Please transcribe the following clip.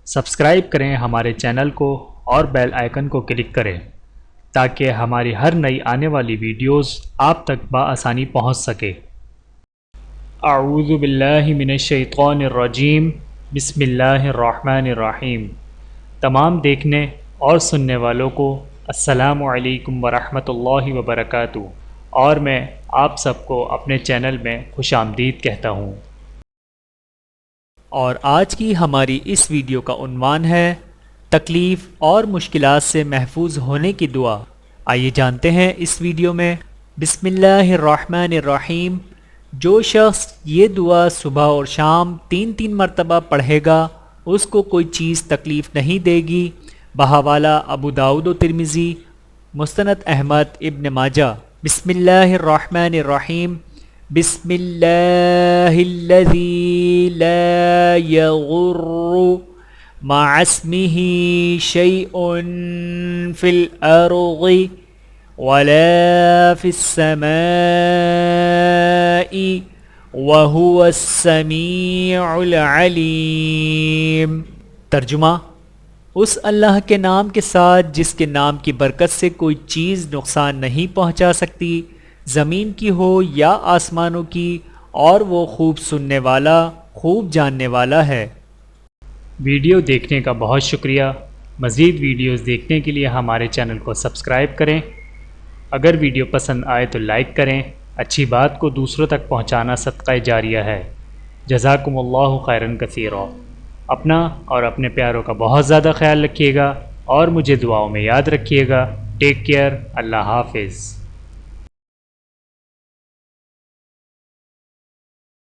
Subscribe کریں ہمارے channel کو اور بیل آئیکن کو کلک کریں تاکہ ہماری ہر نئی آنے والی ویڈیوز آپ تک بآسانی پہنچ سکے۔ اعوذ باللہ من الشیطان الرجیم، بسم اللہ الرحمن الرحیم۔ تمام دیکھنے اور سننے والوں کو السلام علیکم ورحمۃ اللہ وبرکاتہ، اور میں آپ سب کو اپنے چینل میں خوش آمدید کہتا ہوں۔ اور آج کی ہماری اس ویڈیو کا عنوان ہے تکلیف اور مشکلات سے محفوظ ہونے کی دعا۔ آئیے جانتے ہیں اس ویڈیو میں۔ بسم اللہ الرحمن الرحیم۔ جو شخص یہ دعا صبح اور شام 3 مرتبہ پڑھے گا اس کو کوئی چیز تکلیف نہیں دے گی۔ بحوالہ ابو داؤد و ترمذی، مستند احمد ابن ماجہ۔ بسم اللہ الرحمن الرحیم۔ بسم اللہ الذی لا یضر مع اسمہ شیء فی الارض ولا فی السماء وہو السمیع العلیم۔ ترجمہ: اس اللہ کے نام کے ساتھ جس کے نام کی برکت سے کوئی چیز نقصان نہیں پہنچا سکتی، زمین کی ہو یا آسمانوں کی، اور وہ خوب سننے والا، خوب جاننے والا ہے۔ ویڈیو دیکھنے کا بہت شکریہ۔ مزید ویڈیوز دیکھنے کے لیے ہمارے چینل کو سبسکرائب کریں۔ اگر ویڈیو پسند آئے تو لائک کریں۔ اچھی بات کو دوسروں تک پہنچانا صدقہ جاریہ ہے۔ جزاکم اللہ خیرا کثیرا۔ اپنا اور اپنے پیاروں کا بہت زیادہ خیال رکھیے گا اور مجھے دعاؤں میں یاد رکھیے گا۔ Take care. اللہ حافظ۔